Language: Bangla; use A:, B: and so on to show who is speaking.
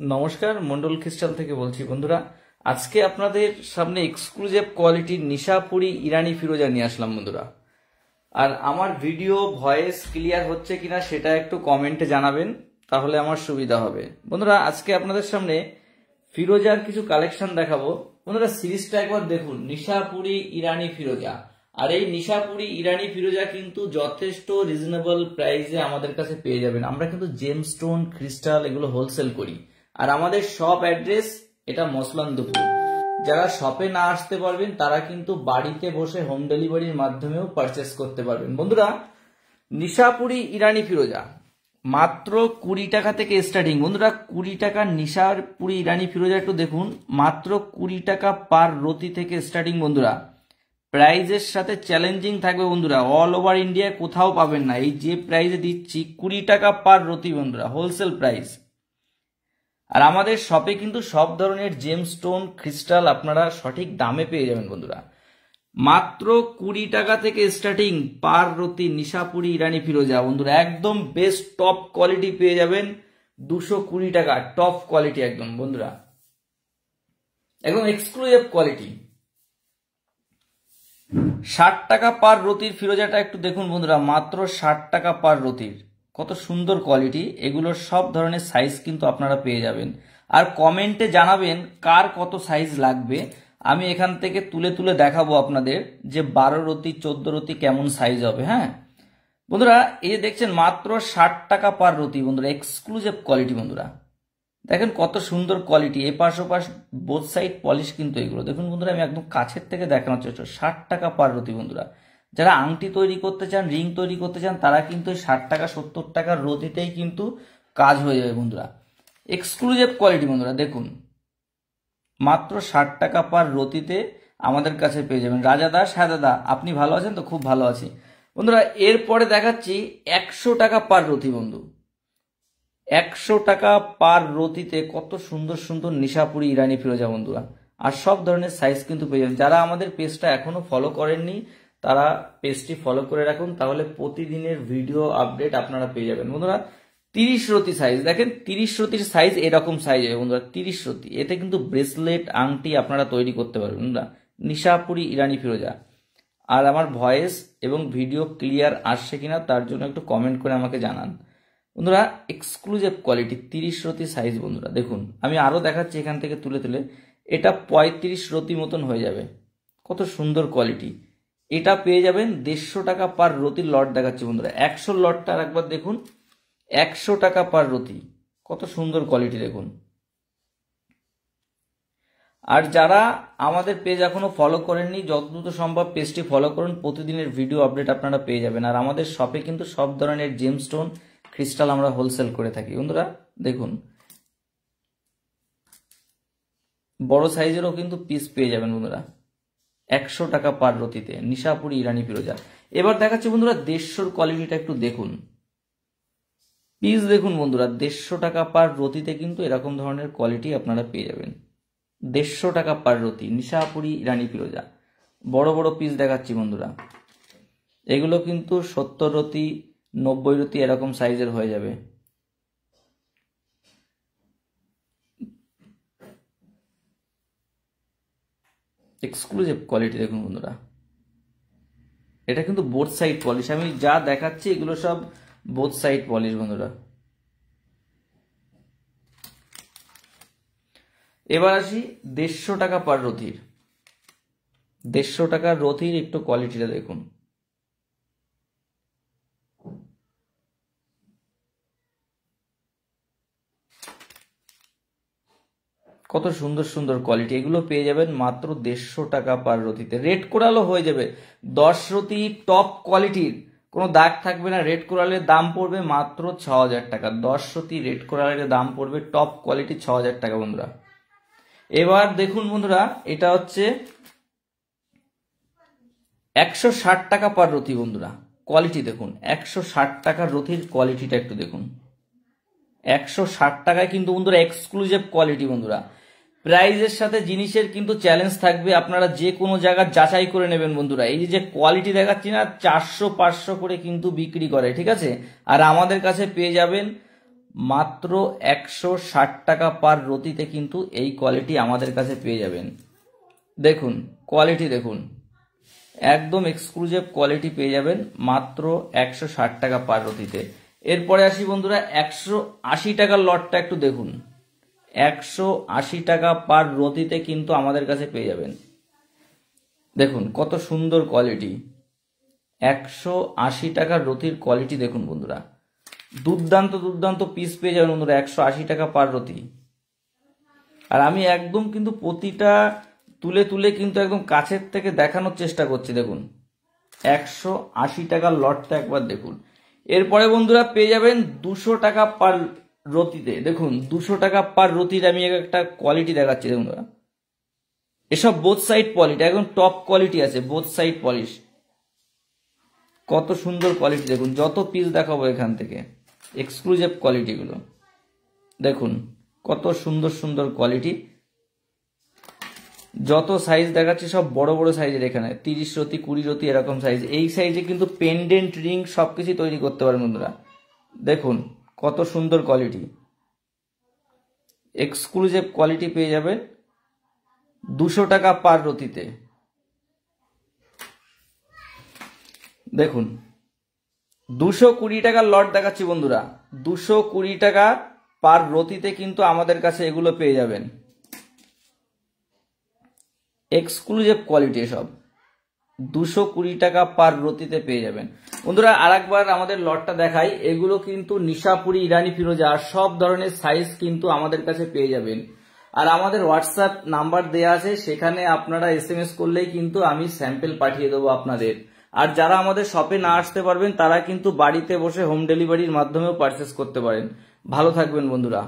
A: নমস্কার, মন্ডল ক্রিস্টাল থেকে বলছি বন্ধুরা। আজকে আপনাদের সামনে এক্সক্লুসিভ কোয়ালিটির নিশাপুরি ইরানি ফিরোজা নিয়ে আসলাম বন্ধুরা। আর আমার ভিডিও ভয়েস ক্লিয়ার হচ্ছে কিনা সেটা একটু কমেন্টে জানাবেন, তাহলে আমার সুবিধা হবে। বন্ধুরা আজকে আপনাদের সামনে ফিরোজার কিছু কালেকশন দেখাবো। বন্ধুরা সিরিজটা একবার দেখুন, নিশাপুরি ইরানি ফিরোজা। আর এই নিশাপুরি ইরানি ফিরোজা কিন্তু যথেষ্ট রিজনেবল প্রাইসে আমাদের কাছে পেয়ে যাবেন। আমরা কিন্তু জেমস্টোন, ক্রিস্টাল এগুলো হোলসেল করি। আর আমাদের শপ অ্যাড্রেস এটা মসলান্দপুর। যারা শপে না আসতে পারবেন তারা কিন্তু বাড়িতে বসে হোম ডেলিভারির মাধ্যমেও পারচেস করতে পারবেন। বন্ধুরা নিশাপুরি ইরানি ফিরোজা মাত্র 20 টাকা থেকে স্টার্টিং। বন্ধুরা 20 টাকা নিশাপুরি ইরানি ফিরোজা একটু দেখুন, মাত্র 20 টাকা পার রতি থেকে স্টার্টিং। বন্ধুরা প্রাইজের সাথে চ্যালেঞ্জিং থাকবে বন্ধুরা, অল ওভার ইন্ডিয়ায় কোথাও পাবেন না। এই যে প্রাইজে দিচ্ছি 20 টাকা পার রতি বন্ধুরা, হোলসেল প্রাইস। আর আমাদের শপে কিন্তু সব ধরনের জেমস্টোন, ক্রিস্টাল আপনারা সঠিক দামে পেয়ে যাবেন বন্ধুরা। মাত্র 20 টাকা থেকে স্টার্টিং পার রতি নিশাপুরি ইরানি ফিরোজা বন্ধুরা, একদম বেস্ট টপ কোয়ালিটি পেয়ে যাবেন। 220 টাকা টপ কোয়ালিটি একদম বন্ধুরা, একদম এক্সক্লুসিভ কোয়ালিটি। 60 টাকা পার রতির ফিরোজাটা একটু দেখুন বন্ধুরা, মাত্র 60 টাকা পার রতির। কত সুন্দর কোয়ালিটি, এগুলোর সব ধরনের সাইজ কিন্তু আপনারা পেয়ে যাবেন। আর কমেন্টে জানাবেন কার কত সাইজ লাগবে, আমি এখান থেকে তুলে তুলে দেখাবো আপনাদের যে 12 রতি 14 রতি কেমন সাইজ হবে। হ্যাঁ বন্ধুরা, এই যে দেখছেন মাত্র 60 টাকা পার রতি বন্ধুরা, এক্সক্লুসিভ কোয়ালিটি বন্ধুরা। দেখেন কত সুন্দর কোয়ালিটি, এপাশ ওপাশ বোথ সাইড পলিশ কিন্তু এগুলো দেখুন বন্ধুরা, আমি একদম কাছের থেকে দেখানোর চেষ্টা। 60 টাকা পার রতি বন্ধুরা। যারা আংটি তৈরি করতে চান, রিং তৈরি করতে চান, তারা কিন্তু 60 টাকা 70 টাকার রতিতেই কিন্তু কাজ হয়ে যাবে বন্ধুরা। এক্সক্লুসিভ কোয়ালিটি বন্ধুরা, দেখুন মাত্র 60 টাকা পার রতিতে আমাদের কাছে পেয়ে যাবেন। রাজা দাস, হ্যাঁ দাদা আপনি ভালো আছেন তো? খুব ভালো আছি বন্ধুরা। এরপরে দেখাচ্ছি 100 টাকা পার রতি বন্ধু। 100 টাকা পার রতিতে কত সুন্দর সুন্দর নিশাপুরি ইরানি ফিরোজা বন্ধুরা। আর সব ধরনের সাইজ কিন্তু পেয়ে যাবেন। যারা আমাদের পেজটা এখনো ফলো করেননি তারা পেজটি ফলো করে রাখুন, তাহলে প্রতিদিনের ভিডিও আপডেট আপনারা পেয়ে যাবেন বন্ধুরা। 30 রতি সাইজ দেখেন, 30 রতির সাইজ এরকম সাইজ হয় বন্ধুরা, 30 রতি। এতে কিন্তু ব্রেসলেট, আংটি আপনারা তৈরি করতে পারবেন বন্ধুরা। নিশাপুরি ইরানি ফিরোজা। আর আমার ভয়েস এবং ভিডিও ক্লিয়ার আসছে কিনা তার জন্য একটু কমেন্ট করে আমাকে জানান বন্ধুরা। এক্সক্লুসিভ কোয়ালিটি 30 রতি সাইজ বন্ধুরা। দেখুন আমি আরো দেখাচ্ছি এখান থেকে তুলে তুলে, এটা 35 রতি মতন হয়ে যাবে। কত সুন্দর কোয়ালিটি, এটা পেয়ে যাবেন 150 টাকা পার রতির লট দেখাচ্ছি বন্ধুরা। 100 লটটা একবার দেখুন, 100 টাকা পার রতি। কত সুন্দর কোয়ালিটি দেখুন। আর যারা আমাদের পেজ এখনো ফলো করেননি, যত দ্রুত সম্ভব পেজটি ফলো করুন, প্রতিদিনের ভিডিও আপডেট আপনারা পেয়ে যাবেন। আর আমাদের শপে কিন্তু সব ধরনের জেমস্টোন, ক্রিস্টাল আমরা হোলসেল করে থাকি বন্ধুরা। দেখুন বড় সাইজেরও কিন্তু পিস পেয়ে যাবেন বন্ধুরা। 100 টাকা পার রতিতে নিশাপুরি ইরানি ফিরোজা। এবার দেখাচ্ছি বন্ধুরা 150 কোয়ালিটিটা একটু দেখুন। পিস দেখুন বন্ধুরা, 150 টাকা পার রতিতে কিন্তু এরকম ধরনের কোয়ালিটি আপনারা পেয়ে যাবেন। 150 টাকা পার রতি নিশাপুরি ইরানি ফিরোজা। বড় বড় পিস দেখাচ্ছি বন্ধুরা, এগুলো কিন্তু 70 রতি 90 রতি এরকম সাইজের হয়ে যাবে। এক্সক্লুসিভ কোয়ালিটি দেখুন বন্ধুরা, এটা কিন্তু বোথ সাইড পলিশ। আমি যা দেখাচ্ছি এগুলো সব বোথ সাইড পলিশ বন্ধুরা। এবার আসি 150 টাকা পার রতির। 150 টাকার রতির একটু কোয়ালিটিটা দেখুন। কত সুন্দর সুন্দর কোয়ালিটি, এগুলো পেয়ে যাবেন মাত্র 150 টাকা পার রতিতে। রেড কোরালও হয়ে যাবে 10 রতি টপ কোয়ালিটির, কোনো দাগ থাকবে না। রেড কোরালের দাম পড়বে মাত্র 6000 টাকা। 10 রতি রেড কোরালের দাম পড়বে টপ কোয়ালিটি 6000 টাকা বন্ধুরা। এবার দেখুন বন্ধুরা, এটা হচ্ছে 160 টাকা পার রতি বন্ধুরা। কোয়ালিটি দেখুন, 160 টাকার রতির কোয়ালিটিটা একটু দেখুন। 160 টাকায় কিন্তু বন্ধুরা এক্সক্লুসিভ কোয়ালিটি বন্ধুরা। প্রাইজের সাথে জিনিসের কিন্তু চ্যালেঞ্জ থাকবে, আপনারা যে কোনো জায়গা যাচাই করে নেবেন বন্ধুরা। এই যে কোয়ালিটি দেখাচ্ছি না, 400-500 করে কিন্তু বিক্রি করে, ঠিক আছে। আর আমাদের কাছে পেয়ে যাবেন মাত্র 160 টাকা পার রতিতে কিন্তু এই কোয়ালিটি আমাদের কাছে পেয়ে যাবেন। দেখুন কোয়ালিটি দেখুন, একদম এক্সক্লুসিভ কোয়ালিটি পেয়ে যাবেন মাত্র 160 টাকা পার রতিতে। এরপরে আসি বন্ধুরা 180 টাকার লটটা একটু দেখুন, 180 টাকা পার রতিতে কিন্তু আমাদের কাছে পেয়ে যাবেন। দেখুন কত সুন্দর কোয়ালিটি, 180 টাকার রতির কোয়ালিটি দেখুন বন্ধুরা, দুর্দান্ত দুর্দান্ত পিস পেয়ে যাবেন বন্ধুরা 180 টাকা পার রতি। আর আমি একদম কিন্তু প্রতিটা তুলে তুলে কিন্তু একদম কাছের থেকে দেখানোর চেষ্টা করছি। দেখুন 180 টাকার লটটা একবার দেখুন। এরপরে বন্ধুরা পেয়ে যাবেন 200 টাকা পার রতিতে। দেখুন 200 টাকা পার রতির আমি একটা কোয়ালিটি দেখাচ্ছি দেখুন বন্ধুরা, এসব বোথ সাইড পলিশ, একদম টপ কোয়ালিটি আছে, বোথ সাইড পলিশ, কত সুন্দর কোয়ালিটি দেখুন। যত পিস দেখাবো এখান থেকে এক্সক্লুসিভ কোয়ালিটিগুলো দেখুন, কত সুন্দর সুন্দর কোয়ালিটি। যত সাইজ দেখাচ্ছি সব বড় বড় সাইজের, এখানে 30 রতি 20 রতি এরকম সাইজ। এই সাইজে কিন্তু পেন্ডেন্ট রিং সবকিছু তৈরি করতে পারেন বন্ধুরা। দেখুন কত সুন্দর কোয়ালিটি, এক্সক্লুসিভ কোয়ালিটি পেয়ে যাবেন 200 টাকা পার রতিতে। দেখুন 220 টাকার লট দেখাচ্ছি বন্ধুরা, 220 টাকা পার রতিতে কিন্তু আমাদের কাছে এগুলো পেয়ে যাবেন, এক্সক্লুসিভ কোয়ালিটি সব 220 টাকা পার রতিতে পেয়ে যাবেন বন্ধুরা। আরেকবার আমাদের লটটা দেখাই, এগুলো কিন্তু নিশাপুরি ইরানি ফিরোজা, আর সব ধরনের সাইজ কিন্তু আমাদের কাছে পেয়ে যাবেন। আর আমাদের হোয়াটসঅ্যাপ নাম্বার দেয়া আছে, সেখানে আপনারা SMS করলেই কিন্তু আমি স্যাম্পল পাঠিয়ে দেবো আপনাদের। আর যারা আমাদের শপে না আসতে পারবেন তারা কিন্তু বাড়িতে বসে হোম ডেলিভারির মাধ্যমেও পারচেস করতে পারেন। ভালো থাকবেন বন্ধুরা।